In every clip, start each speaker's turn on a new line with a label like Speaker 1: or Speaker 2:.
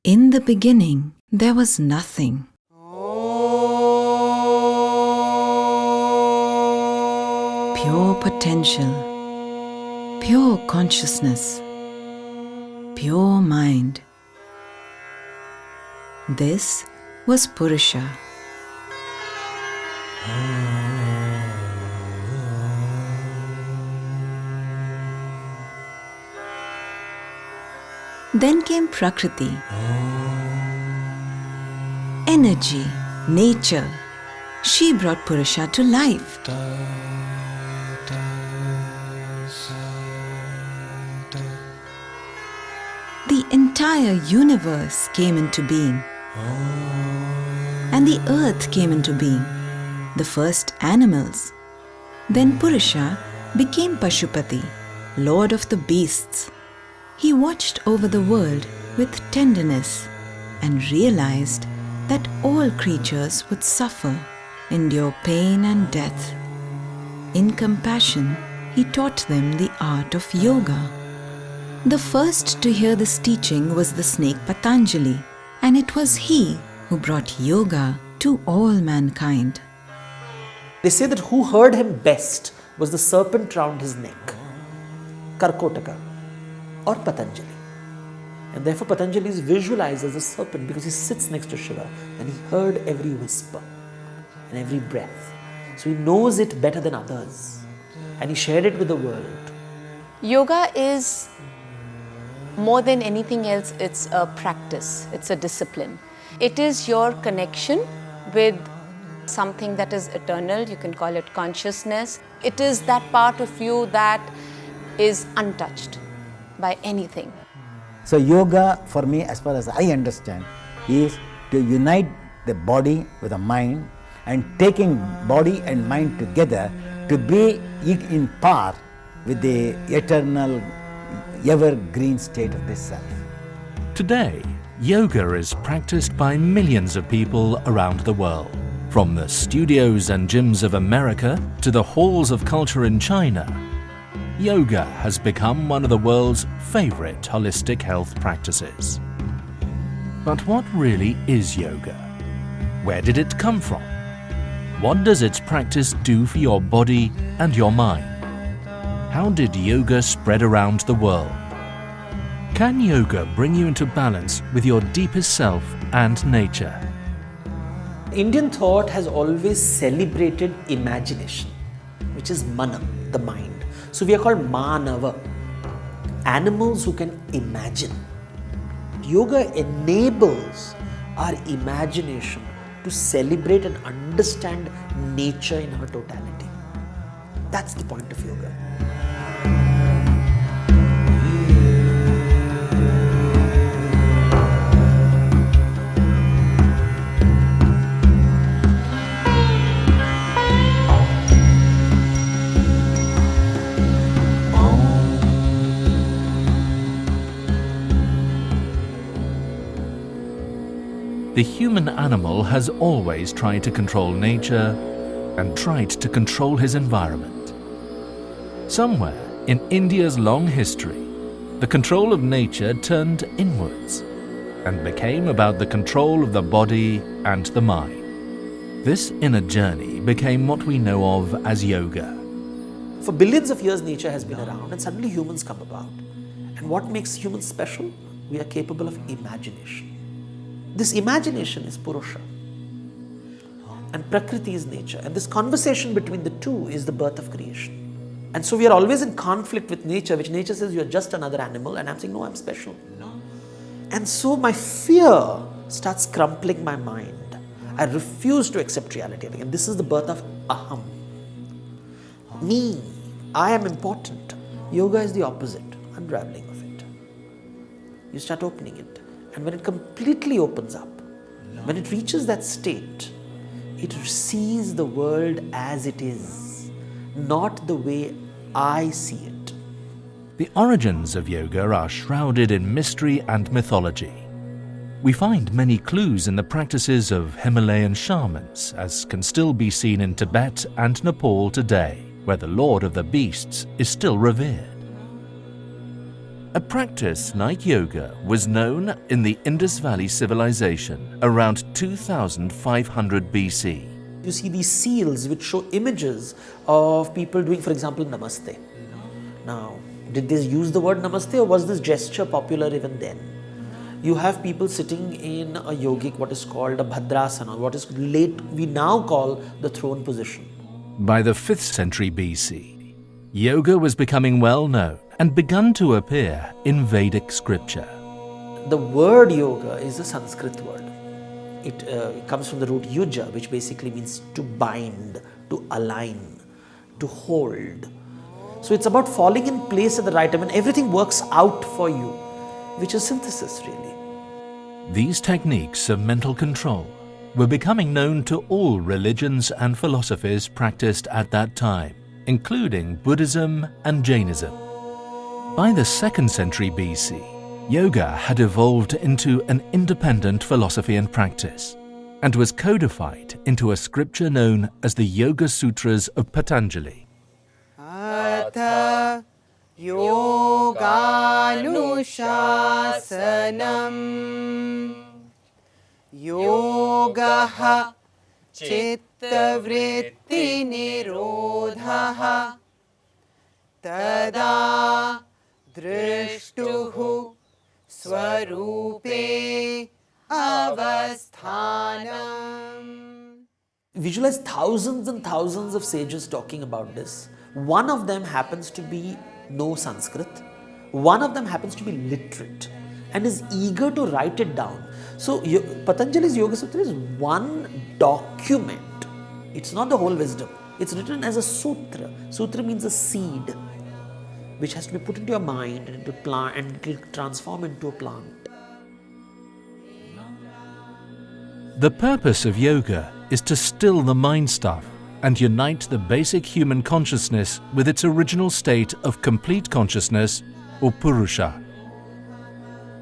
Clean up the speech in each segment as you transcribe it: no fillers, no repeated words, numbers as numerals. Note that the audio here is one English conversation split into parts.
Speaker 1: In the beginning, there was nothing. Pure potential, pure consciousness, pure mind. This was Purusha. Then came Prakriti, energy, nature. She brought Purusha to life. The entire universe came into being, and the earth came into being, the first animals. Then Purusha became Pashupati, lord of the beasts. He watched over the world with tenderness and realized that all creatures would suffer, endure pain and death. In compassion, he taught them the art of yoga. The first to hear this teaching was the snake Patanjali, and it was he who brought yoga to all mankind.
Speaker 2: They say that who heard him best was the serpent round his neck, Karkotaka, or Patanjali. And therefore Patanjali is visualized as a serpent because he sits next to Shiva and he heard every whisper and every breath. So he knows it better than others and he shared it with the world.
Speaker 3: Yoga is more than anything else, it's a practice, it's a discipline. It is your connection with something that is eternal, you can call it consciousness. It is that part of you that is untouched by anything.
Speaker 4: So yoga for me, as far as I understand, is to unite the body with the mind and taking body and mind together to be in par with the eternal, evergreen state of this self.
Speaker 5: Today, yoga is practiced by millions of people around the world. From the studios and gyms of America to the halls of culture in China, yoga has become one of the world's favorite holistic health practices. But what really is yoga? Where did it come from? What does its practice do for your body and your mind? How did yoga spread around the world? Can yoga bring you into balance with your deepest self and nature?
Speaker 2: Indian thought has always celebrated imagination, which is mana, the mind. So we are called Manava, animals who can imagine. Yoga enables our imagination to celebrate and understand nature in her totality. That's the point of yoga.
Speaker 5: The human animal has always tried to control nature and tried to control his environment. Somewhere in India's long history, the control of nature turned inwards and became about the control of the body and the mind. This inner journey became what we know of as yoga.
Speaker 2: For billions of years, nature has been around and suddenly humans come about. And what makes humans special? We are capable of imagination. This imagination is Purusha and Prakriti is nature, and this conversation between the two is the birth of creation. And so we are always in conflict with nature, which nature says you are just another animal, and I'm saying no, I'm special. And so my fear starts crumpling my mind. I refuse to accept reality, and this is the birth of Aham. Me, I am important. Yoga is the opposite, unraveling of it. You start opening it. And when it completely opens up, when it reaches that state, it sees the world as it is, not the way I see it.
Speaker 5: The origins of yoga are shrouded in mystery and mythology. We find many clues in the practices of Himalayan shamans, as can still be seen in Tibet and Nepal today, where the Lord of the Beasts is still revered. A practice like yoga was known in the Indus Valley civilization around 2500 BC.
Speaker 2: You see these seals which show images of people doing, for example, Namaste. Now, did they use the word Namaste, or was this gesture popular even then? You have people sitting in a yogic, what is called a Bhadrasana, what is we now call the throne position.
Speaker 5: By the 5th century BC, yoga was becoming well known and begun to appear in Vedic scripture.
Speaker 2: The word yoga is a Sanskrit word. It comes from the root yuja, which basically means to bind, to align, to hold. So it's about falling in place at the right time, and everything works out for you, which is synthesis really.
Speaker 5: These techniques of mental control were becoming known to all religions and philosophies practiced at that time, including Buddhism and Jainism. By the 2nd century BC, yoga had evolved into an independent philosophy and practice, and was codified into a scripture known as the Yoga Sutras of Patanjali.
Speaker 6: Atha Yoganuशासनम् Yogaha Chittavritti-nirodhaha Tada Drishtuhu Swarupe Avasthanam.
Speaker 2: Visualize thousands and thousands of sages talking about this. One of them happens to know Sanskrit. One of them happens to be literate and is eager to write it down. So Patanjali's Yoga Sutra is one document. It's not the whole wisdom. It's written as a sutra. Sutra means a seed, which has to be put into your mind and into a plant, and it will transform into a plant.
Speaker 5: The purpose of yoga is to still the mind stuff and unite the basic human consciousness with its original state of complete consciousness, or Purusha.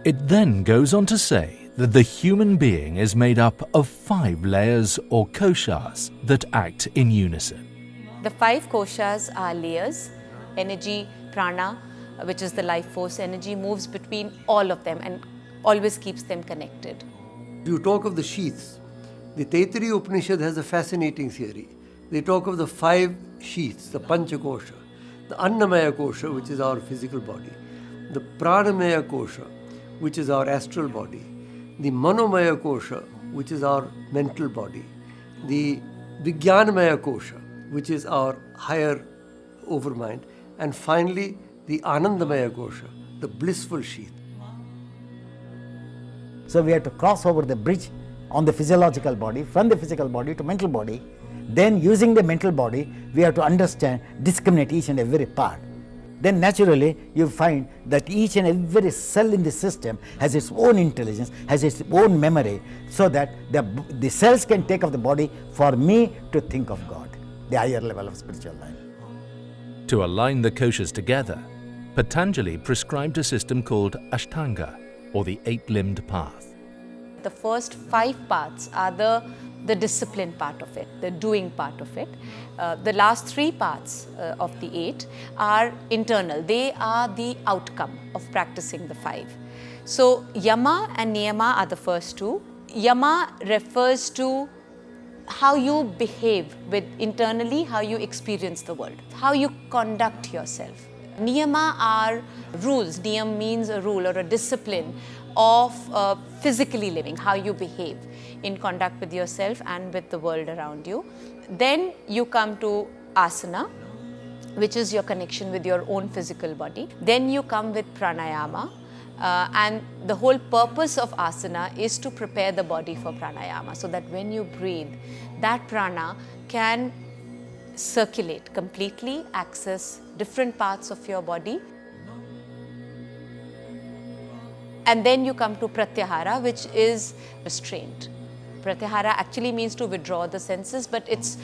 Speaker 5: It then goes on to say that the human being is made up of 5 layers or koshas that act in unison.
Speaker 3: The 5 koshas are layers. Energy, prana, which is the life force energy, moves between all of them and always keeps them connected.
Speaker 7: You talk of the sheaths. The Taittiriya Upanishad has a fascinating theory. They talk of the 5 sheaths, the Panchakosha, the Annamaya Kosha, which is our physical body, the Pranamaya Kosha, which is our astral body, the Manomaya Kosha, which is our mental body, the Vijnanamaya Kosha, which is our higher overmind, and finally the Anandamaya Kosha, the blissful sheath.
Speaker 4: So we have to cross over the bridge on the physiological body, from the physical body to mental body. Then using the mental body, we have to understand, discriminate each and every part. Then naturally you find that each and every cell in the system has its own intelligence, has its own memory, so that the cells can take of the body for me to think of God, the higher level of spiritual life.
Speaker 5: To align the koshas together, Patanjali prescribed a system called Ashtanga, or the 8-limbed path.
Speaker 3: The first 5 paths are the discipline part of it, the doing part of it. The last 3 parts of the 8 are internal. They are the outcome of practicing the 5. So Yama and Niyama are the first 2. Yama refers to how you behave with internally, how you experience the world, how you conduct yourself. Niyama are rules. Niyam means a rule or a discipline of physically living, how you behave in conduct with yourself and with the world around you. Then you come to asana, which is your connection with your own physical body. Then you come with pranayama, and the whole purpose of asana is to prepare the body for pranayama, so that when you breathe, that prana can circulate completely, access different parts of your body. And then you come to pratyahara, which is restraint. Pratyahara actually means to withdraw the senses, but it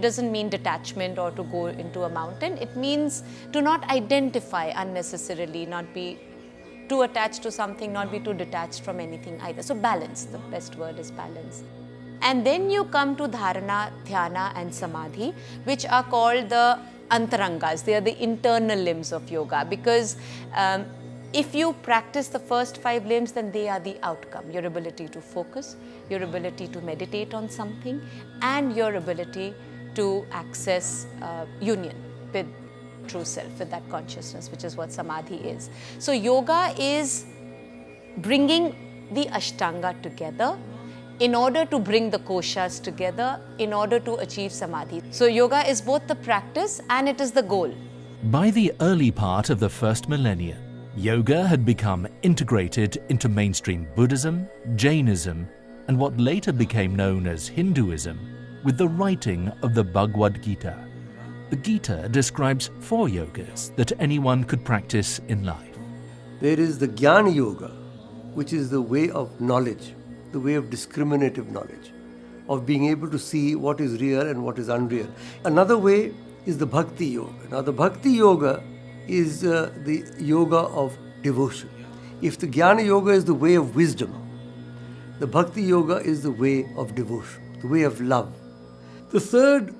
Speaker 3: doesn't mean detachment or to go into a mountain. It means to not identify unnecessarily, not be too attached to something, not be too detached from anything either. So balance, the best word is balance. And then you come to dharana, dhyana and samadhi, which are called the antarangas. They are the internal limbs of yoga, because If you practice the first 5 limbs, then they are the outcome. Your ability to focus, your ability to meditate on something, and your ability to access union with true self, with that consciousness, which is what samadhi is. So yoga is bringing the Ashtanga together in order to bring the koshas together, in order to achieve samadhi. So yoga is both the practice and it is the goal.
Speaker 5: By the early part of the first millennium, yoga had become integrated into mainstream Buddhism, Jainism, and what later became known as Hinduism, with the writing of the Bhagavad Gita. The Gita describes 4 yogas that anyone could practice in life.
Speaker 7: There is the Jnana Yoga, which is the way of knowledge, the way of discriminative knowledge, of being able to see what is real and what is unreal. Another way is the Bhakti Yoga. Now, the Bhakti Yoga is the yoga of devotion. If the Jnana Yoga is the way of wisdom, the Bhakti Yoga is the way of devotion, the way of love. The third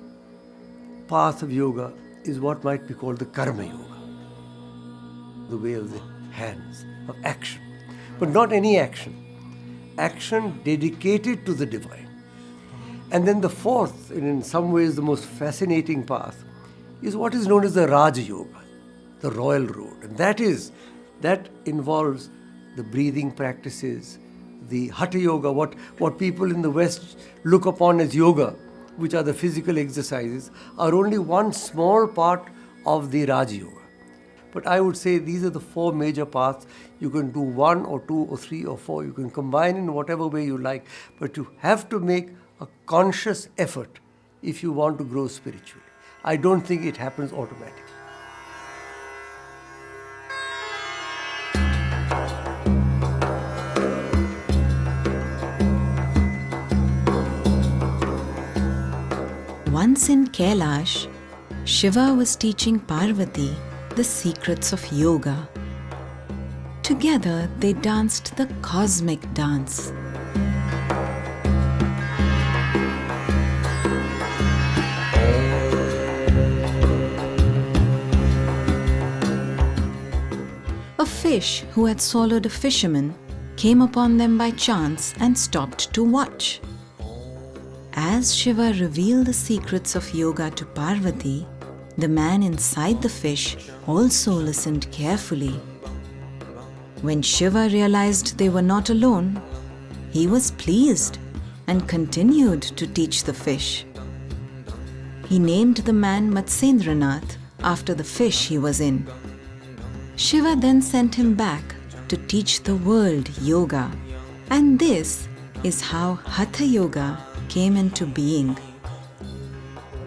Speaker 7: path of yoga is what might be called the Karma Yoga, the way of the hands, of action. But not any action. Action dedicated to the divine. And then the fourth, and in some ways the most fascinating path, is what is known as the Raja Yoga, the royal road. And that involves the breathing practices, the Hatha Yoga, what people in the West look upon as yoga, which are the physical exercises, are only one small part of the Raja Yoga. But I would say these are the 4 major paths. You can do 1 or 2 or 3 or 4. You can combine in whatever way you like. But you have to make a conscious effort if you want to grow spiritually. I don't think it happens automatically.
Speaker 1: Once in Kailash, Shiva was teaching Parvati the secrets of yoga. Together they danced the cosmic dance. A fish who had swallowed a fisherman came upon them by chance and stopped to watch. As Shiva revealed the secrets of yoga to Parvati, the man inside the fish also listened carefully. When Shiva realized they were not alone, he was pleased and continued to teach the fish. He named the man Matsyendranath after the fish he was in. Shiva then sent him back to teach the world yoga. And this is how Hatha Yoga came into being.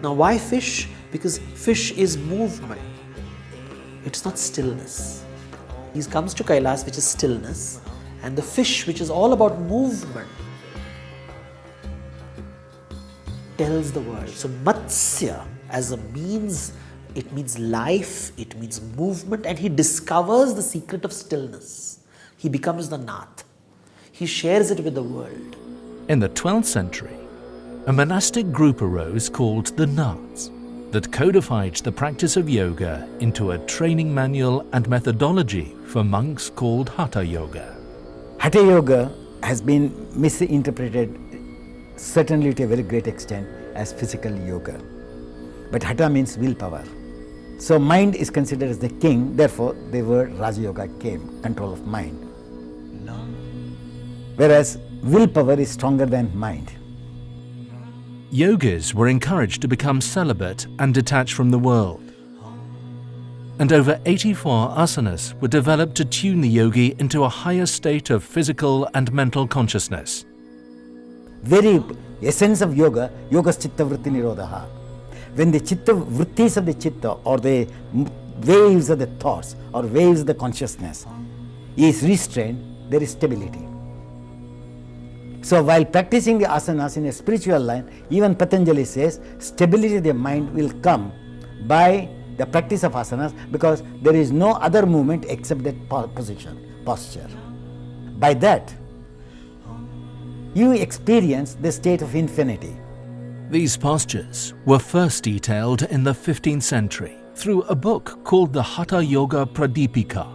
Speaker 2: Now, why fish? Because fish is movement. It's not stillness. He comes to Kailas, which is stillness, and the fish, which is all about movement, tells the world. So Matsya as a means, it means life, it means movement, and he discovers the secret of stillness. He becomes the Nath. He shares it with the world.
Speaker 5: In the 12th century, a monastic group arose called the Naths that codified the practice of yoga into a training manual and methodology for monks called Hatha Yoga.
Speaker 4: Hatha Yoga has been misinterpreted, certainly to a very great extent, as physical yoga. But Hatha means willpower. So mind is considered as the king, therefore the word Raja Yoga came, control of mind. Whereas willpower is stronger than mind.
Speaker 5: Yogis were encouraged to become celibate and detach from the world. And over 84 asanas were developed to tune the yogi into a higher state of physical and mental consciousness.
Speaker 4: Very essence of yoga, yoga's chitta vritti nirodha. When the chitta vrittis of the chitta, or the waves of the thoughts or waves of the consciousness is restrained, there is stability. So while practicing the asanas in a spiritual line, even Patanjali says stability of the mind will come by the practice of asanas, because there is no other movement except that posture. By that, you experience the state of infinity.
Speaker 5: These postures were first detailed in the 15th century through a book called the Hatha Yoga Pradipika.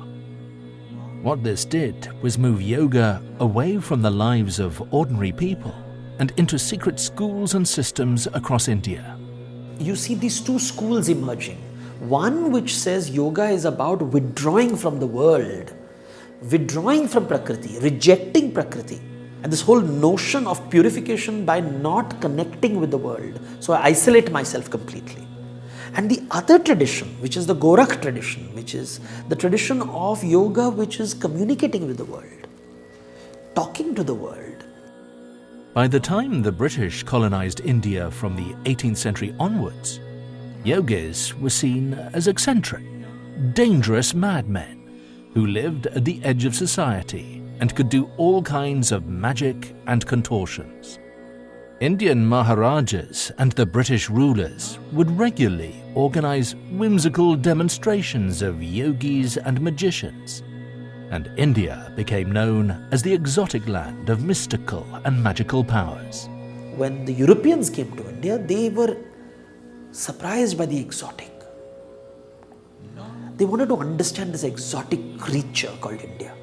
Speaker 5: What this did was move yoga away from the lives of ordinary people and into secret schools and systems across India.
Speaker 2: You see these two schools emerging. One which says yoga is about withdrawing from the world, withdrawing from Prakriti, rejecting Prakriti. And this whole notion of purification by not connecting with the world. So I isolate myself completely. And the other tradition, which is the Gorakh tradition, which is the tradition of yoga which is communicating with the world, talking to the world.
Speaker 5: By the time the British colonized India from the 18th century onwards, yogis were seen as eccentric, dangerous madmen who lived at the edge of society and could do all kinds of magic and contortions. Indian Maharajas and the British rulers would regularly organize whimsical demonstrations of yogis and magicians, and India became known as the exotic land of mystical and magical powers.
Speaker 2: When the Europeans came to India, they were surprised by the exotic. They wanted to understand this exotic creature called India.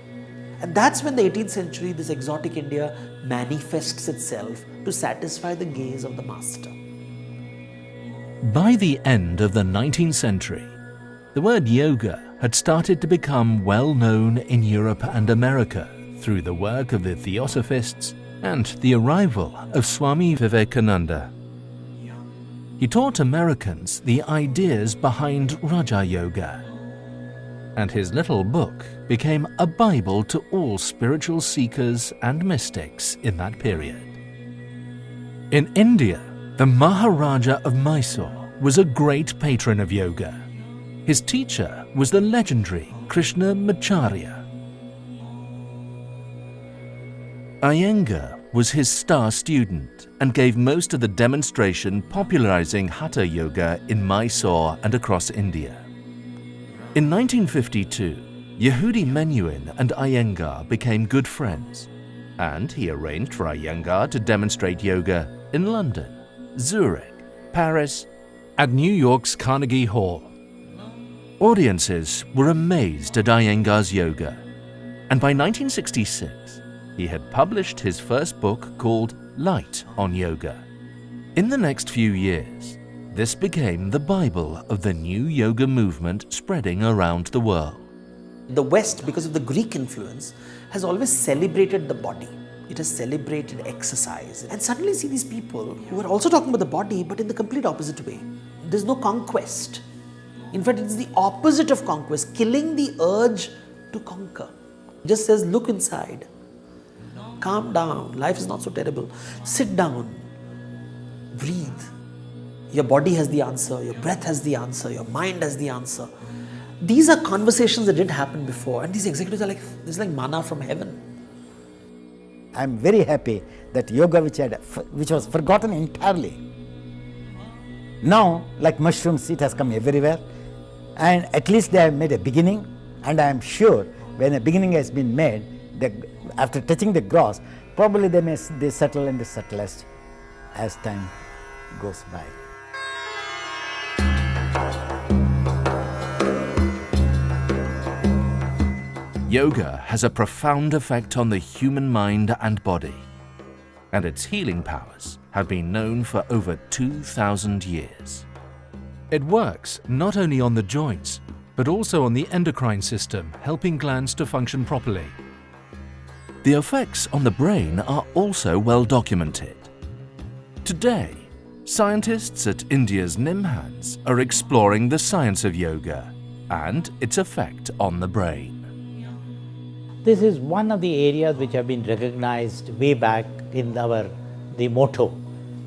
Speaker 2: And that's when the 18th century, this exotic India manifests itself to satisfy the gaze of the master.
Speaker 5: By the end of the 19th century, the word yoga had started to become well known in Europe and America through the work of the Theosophists and the arrival of Swami Vivekananda. He taught Americans the ideas behind Raja Yoga, and his little book became a Bible to all spiritual seekers and mystics in that period. In India, the Maharaja of Mysore was a great patron of yoga. His teacher was the legendary Krishnamacharya. Iyengar was his star student and gave most of the demonstration popularizing Hatha Yoga in Mysore and across India. In 1952, Yehudi Menuhin and Iyengar became good friends, and he arranged for Iyengar to demonstrate yoga in London, Zurich, Paris, and New York's Carnegie Hall. Audiences were amazed at Iyengar's yoga, and by 1966, he had published his first book called Light on Yoga. In the next few years, this became the Bible of the new yoga movement spreading around the world.
Speaker 2: The West, because of the Greek influence, has always celebrated the body. It has celebrated exercise. And suddenly see these people who are also talking about the body, but in the complete opposite way. There's no conquest. In fact, it's the opposite of conquest, killing the urge to conquer. It just says, look inside. Calm down. Life is not so terrible. Sit down. Breathe. Your body has the answer, your breath has the answer, your mind has the answer. These are conversations that didn't happen before, and these executives are like, this is like manna from heaven.
Speaker 4: I'm very happy that yoga, which was forgotten entirely, now, like mushrooms, it has come everywhere, and at least they have made a beginning, and I am sure when a beginning has been made, after touching the gross, probably they settle in the subtlest as time goes by.
Speaker 5: Yoga has a profound effect on the human mind and body, and its healing powers have been known for over 2,000 years. It works not only on the joints, but also on the endocrine system, helping glands to function properly. The effects on the brain are also well documented. Today, scientists at India's NIMHANS are exploring the science of yoga and its effect on the brain.
Speaker 8: This is one of the areas which have been recognized way back in the motto,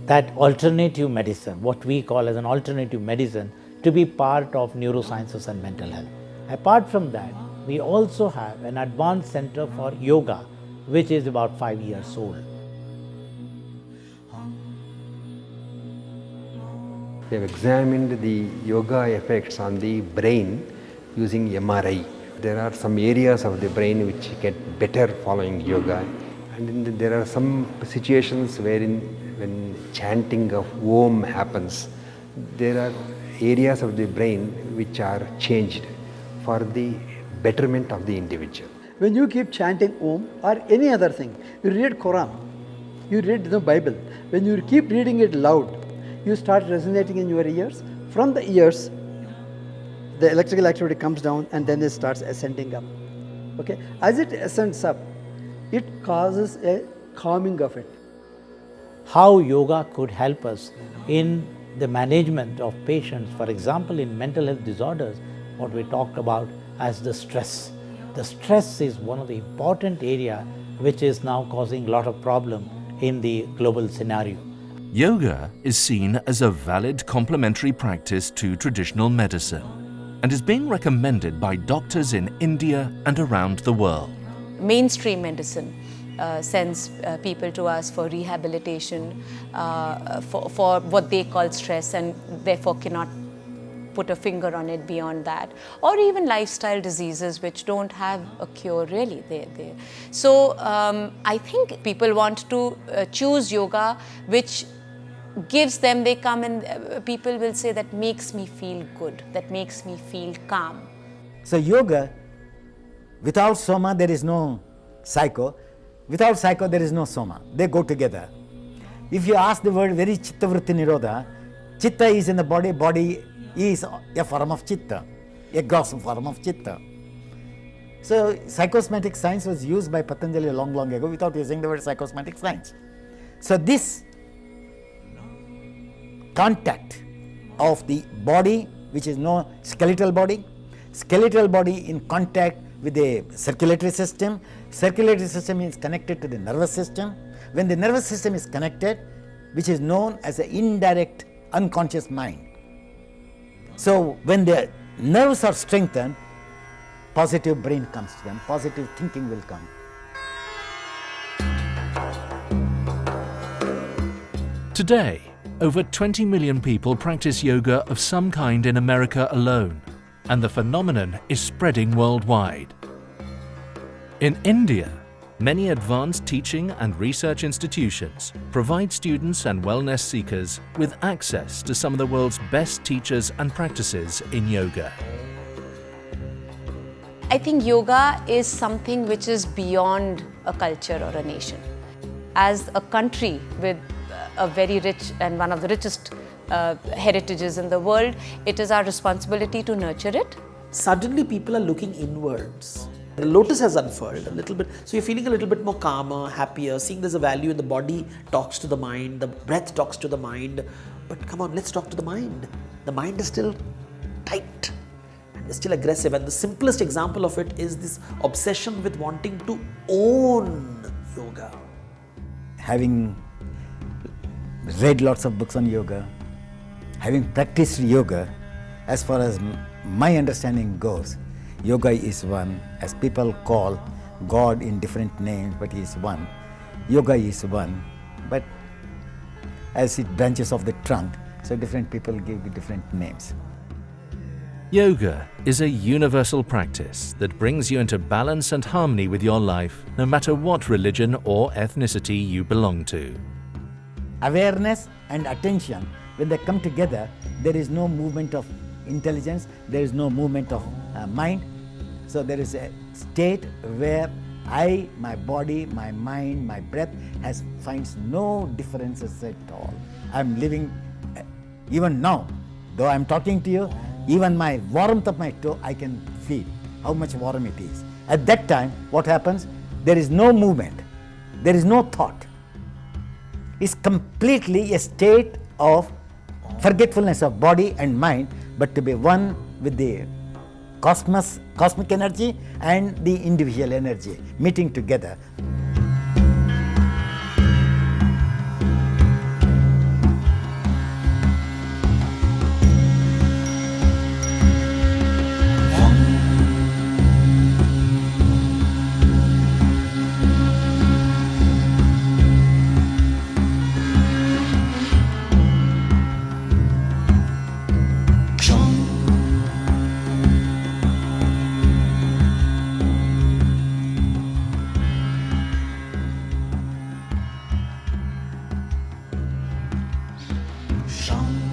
Speaker 8: that alternative medicine, what we call as an alternative medicine, to be part of neurosciences and mental health. Apart from that, we also have an advanced center for yoga, which is about 5 years old.
Speaker 9: We have examined the yoga effects on the brain using MRI. There are some areas of the brain which get better following yoga, and there are some situations wherein when chanting of Om happens, there are areas of the brain which are changed for the betterment of the individual.
Speaker 7: When you keep chanting Om or any other thing, you read Quran, you read the Bible. When you keep reading it loud, you start resonating in your ears. From the ears, the electrical activity comes down and then it starts ascending up. Okay? As it ascends up, it causes a calming of it.
Speaker 8: How yoga could help us in the management of patients, for example, in mental health disorders, what we talked about as the stress. The stress is one of the important area which is now causing a lot of problem in the global scenario.
Speaker 5: Yoga is seen as a valid complementary practice to traditional medicine and is being recommended by doctors in India and around the world.
Speaker 3: Mainstream medicine sends people to us for rehabilitation, for what they call stress, and therefore cannot put a finger on it beyond that, or even lifestyle diseases which don't have a cure really. So I think people want to choose yoga which gives them, they come and people will say that makes me feel good, that makes me feel calm.
Speaker 4: So yoga, without soma there is no psycho, without psycho there is no soma. They go together. If you ask the word very chitta vritti nirodha, chitta is in the body, body is a form of chitta, a gross form of chitta. So psychosomatic science was used by Patanjali long ago without using the word psychosomatic science. So this contact of the body, which is no skeletal body in contact with the circulatory system is connected to the nervous system. When the nervous system is connected, which is known as an indirect unconscious mind. So when the nerves are strengthened, positive brain comes to them, positive thinking will come.
Speaker 5: Today, over 20 million people practice yoga of some kind in America alone, and the phenomenon is spreading worldwide. In India, many advanced teaching and research institutions provide students and wellness seekers with access to some of the world's best teachers and practices in yoga.
Speaker 3: I think yoga is something which is beyond a culture or a nation. As a country with a very rich and one of the richest heritages in the world, it is our responsibility to nurture it.
Speaker 2: Suddenly people are looking inwards. The lotus has unfurled a little bit, so you're feeling a little bit more calmer, happier, seeing there's a value in the body talks to the mind, the breath talks to the mind. But come on, let's talk to the mind. The mind is still tight and it's still aggressive, and the simplest example of it is this obsession with wanting to own yoga.
Speaker 4: Having read lots of books on yoga, having practiced yoga, as far as my understanding goes, yoga is one, as people call God in different names, but He is one. Yoga is one, but as it branches off the trunk, so different people give it different names.
Speaker 5: Yoga is a universal practice that brings you into balance and harmony with your life, no matter what religion or ethnicity you belong to.
Speaker 4: Awareness and attention, when they come together, there is no movement of intelligence, there is no movement of mind. So there is a state where my body, my mind, my breath finds no differences at all. I'm living, even now, though I'm talking to you, even my warmth of my toe, I can feel how much warm it is. At that time, what happens? There is no movement, there is no thought. It's completely a state of forgetfulness of body and mind, but to be one with the cosmic energy and the individual energy meeting together.
Speaker 6: Shanti.